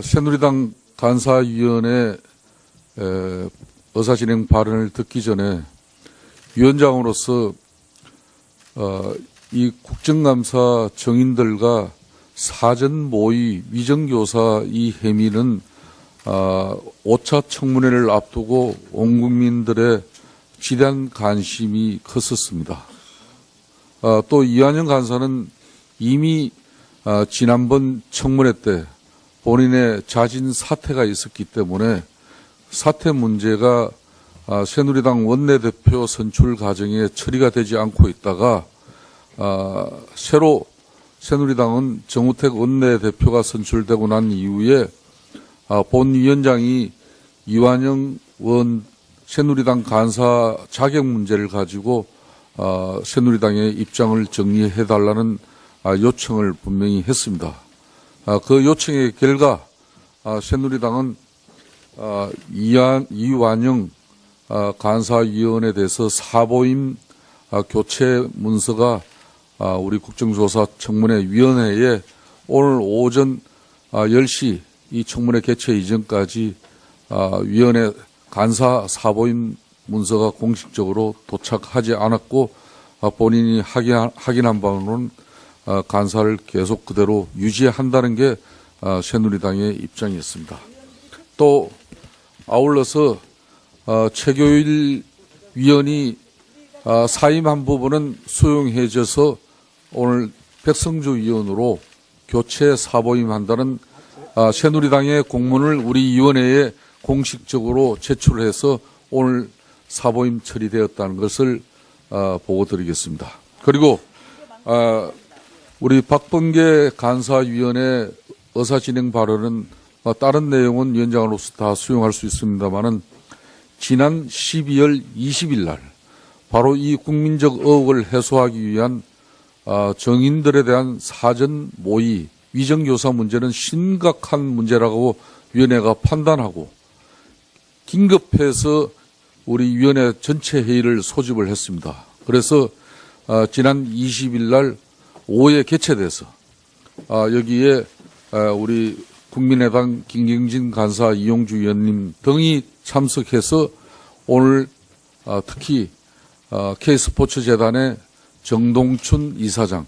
새누리당 간사위원회 의사진행 발언을 듣기 전에 위원장으로서 이 국정감사 정인들과 사전 모의 위정교사 이 혐의는 5차 청문회를 앞두고 온 국민들의 지대한 관심이 컸었습니다. 또 이완영 간사는 이미 지난번 청문회 때 본인의 자진 사퇴가 있었기 때문에 사퇴 문제가 새누리당 원내대표 선출 과정에 처리가 되지 않고 있다가 새로 새누리당은 정우택 원내대표가 선출되고 난 이후에 본위원장이 이완영 새누리당 간사 자격 문제를 가지고 새누리당의 입장을 정리해달라는 요청을 분명히 했습니다. 그 요청의 결과 새누리당은 이완영 간사위원에 대해서 사보임 교체 문서가 우리 국정조사 청문회 위원회에 오늘 오전 10시 이 청문회 개최 이전까지 위원회 간사 사보임 문서가 공식적으로 도착하지 않았고 본인이 확인한 바로는 간사를 계속 그대로 유지한다는 게 새누리당의 입장이었습니다. 또 아울러서 최교일 위원이 사임한 부분은 수용해져서 오늘 백성주 위원으로 교체 사보임한다는 새누리당의 공문을 우리 위원회에 공식적으로 제출해서 오늘 사보임 처리되었다는 것을 보고드리겠습니다. 그리고 우리 박범계 간사위원회 의사진행 발언은 다른 내용은 위원장으로서 다 수용할 수 있습니다만은 지난 12월 20일 날 바로 이 국민적 의혹을 해소하기 위한 정인들에 대한 사전 모의 위정교사 문제는 심각한 문제라고 위원회가 판단하고 긴급해서 우리 위원회 전체 회의를 소집을 했습니다. 그래서 지난 20일 날 오후에 개최돼서 여기에 우리 국민의당 김경진 간사 이용주 위원님 등이 참석해서 오늘 특히 K스포츠재단의 정동춘 이사장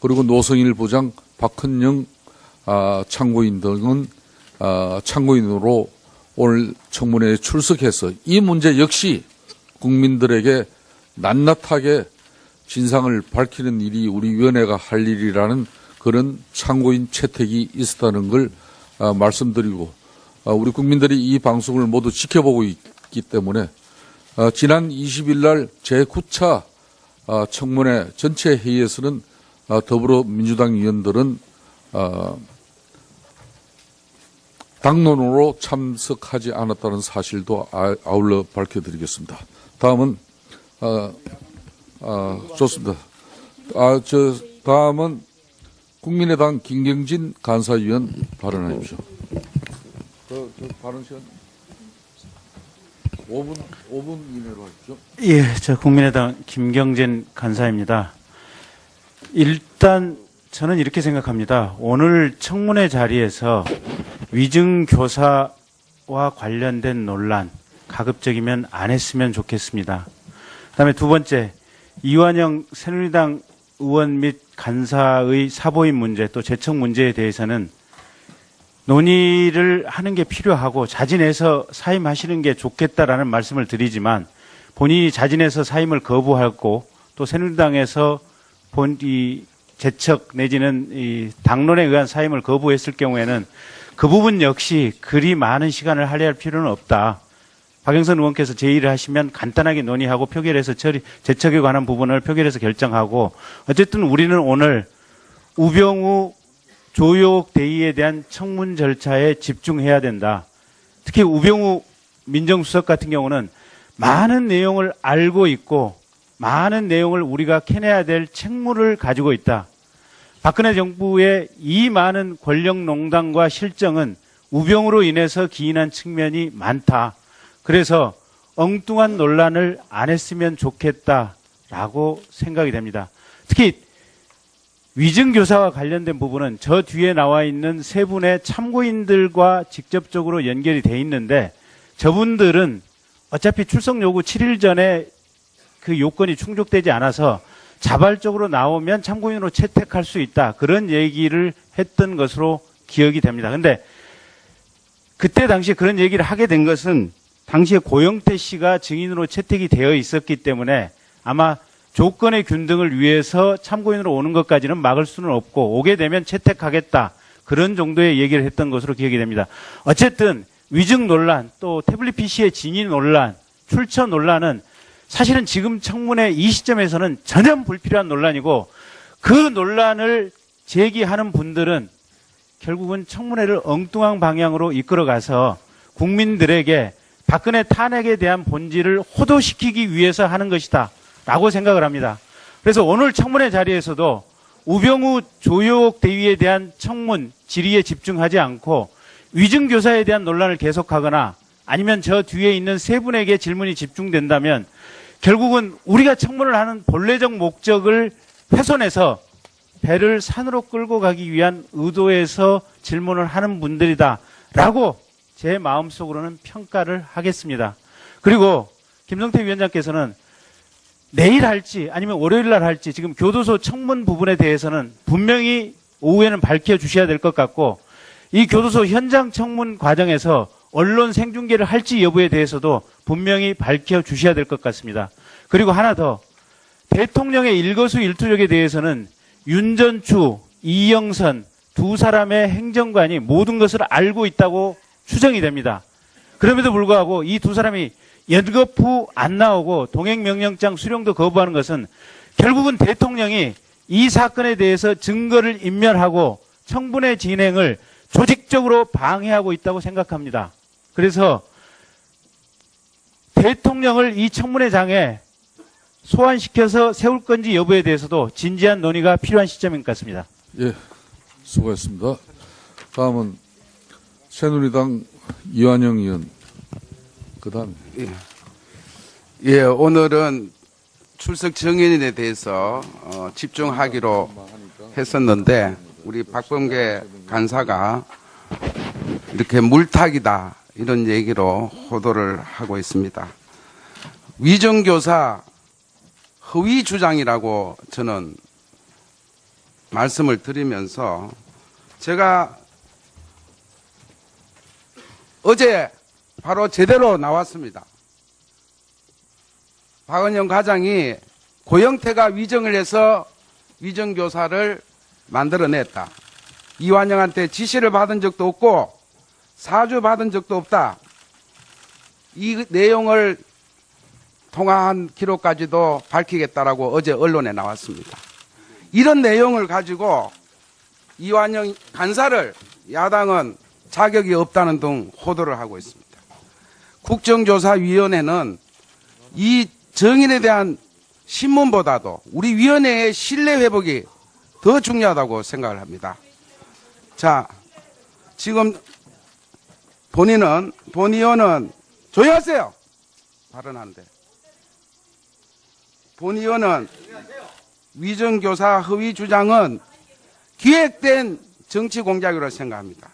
그리고 노성일 부장 박헌영 참고인 등은 참고인으로 오늘 청문회에 출석해서 이 문제 역시 국민들에게 낱낱하게 진상을 밝히는 일이 우리 위원회가 할 일이라는 그런 참고인 채택이 있었다는 걸 말씀드리고 우리 국민들이 이 방송을 모두 지켜보고 있기 때문에 지난 20일 날 제9차 청문회 전체 회의에서는 더불어민주당 의원들은 당론으로 참석하지 않았다는 사실도 아울러 밝혀드리겠습니다. 다음은 좋습니다. 다음은 국민의당 김경진 간사위원 발언하십시오. 발언 시간 5분 이내로 하십시오. 예, 저 국민의당 김경진 간사입니다. 일단 저는 이렇게 생각합니다. 오늘 청문회 자리에서 위증교사와 관련된 논란 가급적이면 안 했으면 좋겠습니다. 그다음에 두 번째, 이완영 새누리당 의원 및 간사의 사보임 문제 또 재청 문제에 대해서는 논의를 하는 게 필요하고 자진해서 사임하시는 게 좋겠다라는 말씀을 드리지만 본인이 자진해서 사임을 거부하고 또 새누리당에서 이 재척 내지는 이 당론에 의한 사임을 거부했을 경우에는 그 부분 역시 그리 많은 시간을 할애할 필요는 없다. 박영선 의원께서 제의를 하시면 간단하게 논의하고 표결해서 재척에 관한 부분을 표결해서 결정하고 어쨌든 우리는 오늘 우병우 조효옥 대의에 대한 청문 절차에 집중해야 된다. 특히 우병우 민정수석 같은 경우는 많은 내용을 알고 있고 많은 내용을 우리가 캐내야 될 책무를 가지고 있다. 박근혜 정부의 이 많은 권력농단과 실정은 우병우로 인해서 기인한 측면이 많다. 그래서 엉뚱한 논란을 안 했으면 좋겠다라고 생각이 됩니다. 특히 위증교사와 관련된 부분은 저 뒤에 나와 있는 세 분의 참고인들과 직접적으로 연결이 돼 있는데 저분들은 어차피 출석 요구 7일 전에 그 요건이 충족되지 않아서 자발적으로 나오면 참고인으로 채택할 수 있다. 그런 얘기를 했던 것으로 기억이 됩니다. 근데 그때 당시에 그런 얘기를 하게 된 것은 당시에 고영태 씨가 증인으로 채택이 되어 있었기 때문에 아마 조건의 균등을 위해서 참고인으로 오는 것까지는 막을 수는 없고 오게 되면 채택하겠다. 그런 정도의 얘기를 했던 것으로 기억이 됩니다. 어쨌든 위증 논란, 또 태블릿 PC의 진위 논란, 출처 논란은 사실은 지금 청문회 이 시점에서는 전혀 불필요한 논란이고 그 논란을 제기하는 분들은 결국은 청문회를 엉뚱한 방향으로 이끌어가서 국민들에게 박근혜 탄핵에 대한 본질을 호도시키기 위해서 하는 것이다 라고 생각을 합니다. 그래서 오늘 청문회 자리에서도 우병우 조효옥 대위에 대한 청문 질의에 집중하지 않고 위증교사에 대한 논란을 계속하거나 아니면 저 뒤에 있는 세 분에게 질문이 집중된다면 결국은 우리가 청문을 하는 본래적 목적을 훼손해서 배를 산으로 끌고 가기 위한 의도에서 질문을 하는 분들이다라고 제 마음속으로는 평가를 하겠습니다. 그리고 김성태 위원장께서는 내일 할지 아니면 월요일 날 할지 지금 교도소 청문 부분에 대해서는 분명히 오후에는 밝혀주셔야 될 것 같고 이 교도소 현장 청문 과정에서 언론 생중계를 할지 여부에 대해서도 분명히 밝혀주셔야 될 것 같습니다. 그리고 하나 더, 대통령의 일거수일투족에 대해서는 윤전추, 이영선 두 사람의 행정관이 모든 것을 알고 있다고 추정이 됩니다. 그럼에도 불구하고 이 두 사람이 연급 후 안 나오고 동행명령장 수령도 거부하는 것은 결국은 대통령이 이 사건에 대해서 증거를 인멸하고 청문회 진행을 조직적으로 방해하고 있다고 생각합니다. 그래서 대통령을 이 청문회장에 소환시켜서 세울 건지 여부에 대해서도 진지한 논의가 필요한 시점인 것 같습니다. 예, 수고했습니다. 다음은 새누리당 이완영 의원. 그다음. 예, 오늘은 출석 증인에 대해서 집중하기로 했었는데 우리 박범계 간사가 이렇게 물타기다 이런 얘기로 호도를 하고 있습니다. 위정교사 허위 주장이라고 저는 말씀을 드리면서 제가 어제 바로 제대로 나왔습니다. 박은영 과장이 고영태가 위정을 해서 위정교사를 만들어냈다. 이완영한테 지시를 받은 적도 없고 사주 받은 적도 없다. 이 내용을 통화한 기록까지도 밝히겠다라고 어제 언론에 나왔습니다. 이런 내용을 가지고 이완영 간사를 야당은 자격이 없다는 등 호도를 하고 있습니다. 국정조사위원회는 이 정인에 대한 신문보다도 우리 위원회의 신뢰 회복이 더 중요하다고 생각을 합니다. 자, 지금 본 의원은 조용히 하세요. 발언하는데. 본 의원은 위정교사 허위 주장은 기획된 정치 공작이라고 생각합니다.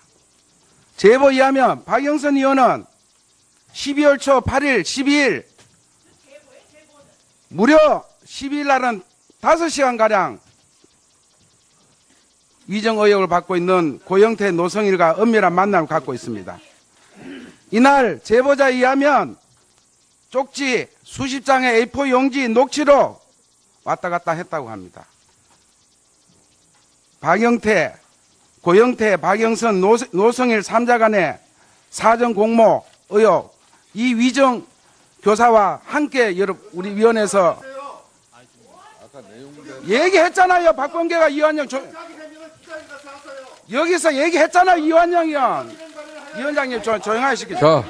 제보에 의하면 박영선 의원은 12월 초 8일, 12일 무려 12일 날은 5시간가량 위정 의혹을 받고 있는 고영태 노성일과 은밀한 만남을 갖고 있습니다. 이날 제보자에 의하면 쪽지 수십 장의 A4 용지 녹취로 왔다 갔다 했다고 합니다. 박영태, 고영태, 박영선, 노성일 3자 간의 사전 공모 의혹, 이 위정 교사와 함께 우리 위원회에서 얘기했잖아요. 박범계가 이완영 여기서 얘기했잖아요. 이완영 의원. 위원장님 조용하시겠죠.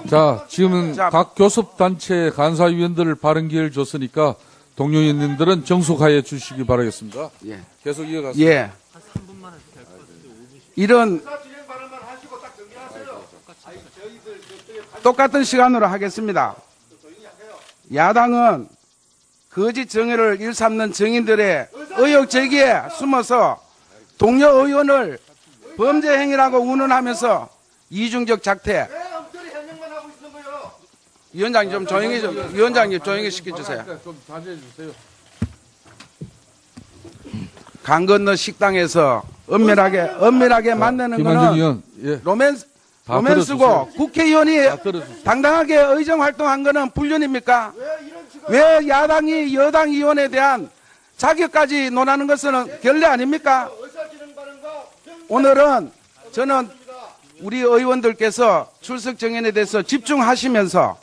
자, 지금은 각 교섭단체 간사위원들 발언 기회를 줬으니까 동료 의원님들은 정숙하여 주시기 바라겠습니다. 예. 계속 이어가세요. 예. 이런 똑같은 시간으로 하겠습니다. 야당은 거짓 정의를 일삼는 정인들의 의혹 제기에 숨어서 동료 의원을 범죄 행위라고 운운하면서 이중적 작태. 위원장님 좀 조용히 시켜주세요. 좀 자제해 주세요. 강 건너 식당에서 엄밀하게 만나는 김한중 거는 의원, 예. 다 로맨스고 들어주세요. 국회의원이 들어주세요. 당당하게 의정 활동한 거는 불륜입니까? 왜 야당이 여당 의원에 대한 자격까지 논하는 것은 결례 아닙니까? 오늘은 저는 우리 의원들께서 출석 정연에 대해서 집중하시면서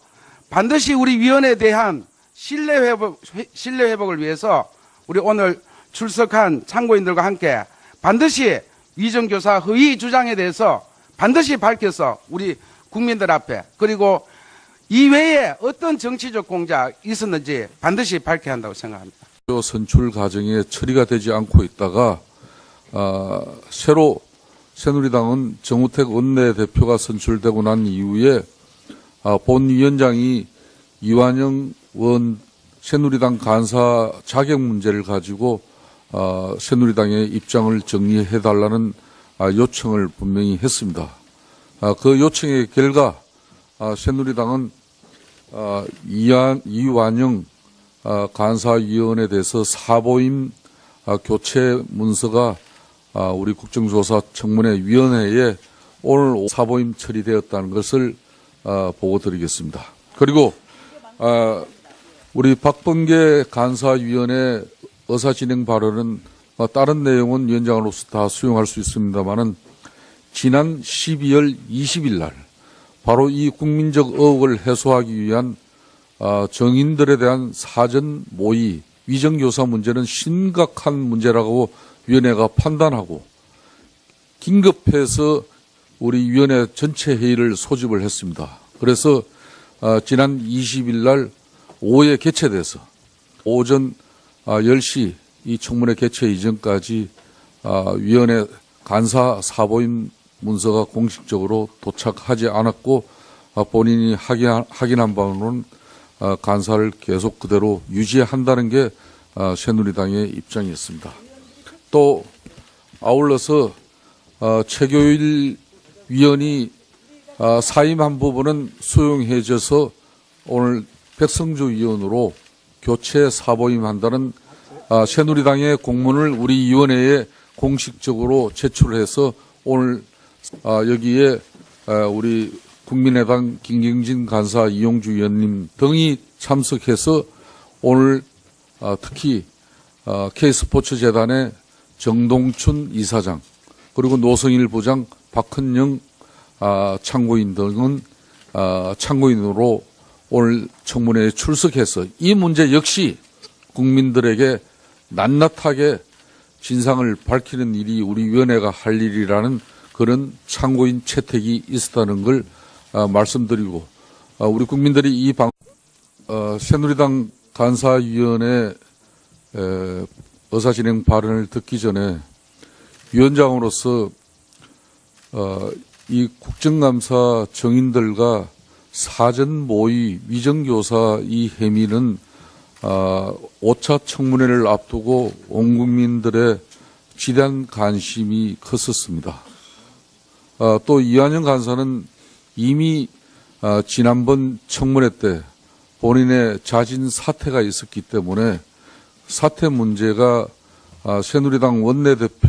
반드시 우리 위원회에 대한 신뢰 회복을 위해서 우리 오늘 출석한 참고인들과 함께 반드시 위정교사 허위 주장에 대해서 반드시 밝혀서 우리 국민들 앞에 그리고 이외에 어떤 정치적 공작 있었는지 반드시 밝혀야 한다고 생각합니다. 선출 과정에 처리가 되지 않고 있다가 새로 새누리당은 정우택 원내대표가 선출되고 난 이후에 본위원장이 이완영 원 새누리당 간사 자격 문제를 가지고 새누리당의 입장을 정리해달라는 요청을 분명히 했습니다. 그 요청의 결과 새누리당은 이완영 간사위원에 대해서 사보임 교체 문서가 우리 국정조사 청문회 위원회에 오늘 사보임 처리되었다는 것을 보고드리겠습니다. 그리고 우리 박범계 간사위원의 의사진행 발언은 다른 내용은 위원장으로서 다 수용할 수 있습니다만은 지난 12월 20일 날 바로 이 국민적 의혹을 해소하기 위한 정인들에 대한 사전 모의 위정교사 문제는 심각한 문제라고 위원회가 판단하고 긴급해서 우리 위원회 전체 회의를 소집을 했습니다. 그래서 지난 20일 날 오후에 개최돼서 오전 10시 이 청문회 개최 이전까지 위원회 간사 사보임 문서가 공식적으로 도착하지 않았고 본인이 확인한 바로는 간사를 계속 그대로 유지한다는 게 새누리당의 입장이었습니다. 또 아울러서 최교일 위원이 사임한 부분은 수용해져서 오늘 백성주 위원으로 교체 사보임한다는 새누리당의 공문을 우리 위원회에 공식적으로 제출해서 오늘 여기에 우리 국민의당 김경진 간사 이용주 위원님 등이 참석해서 오늘 특히 K스포츠재단의 정동춘 이사장 그리고 노성일 부장 박헌영 참고인 등은 참고인으로 오늘 청문회에 출석해서 이 문제 역시 국민들에게 낱낱하게 진상을 밝히는 일이 우리 위원회가 할 일이라는 그런 참고인 채택이 있었다는 걸 말씀드리고 우리 국민들이 이 새누리당 간사위원회 의사진행 발언을 듣기 전에 위원장으로서 이 국정감사 정인들과 사전 모의 위정교사 이 혐의는 5차 청문회를 앞두고 온 국민들의 지대한 관심이 컸었습니다. 또 이완영 간사는 이미 지난번 청문회 때 본인의 자진 사퇴가 있었기 때문에 사퇴 문제가 새누리당 원내대표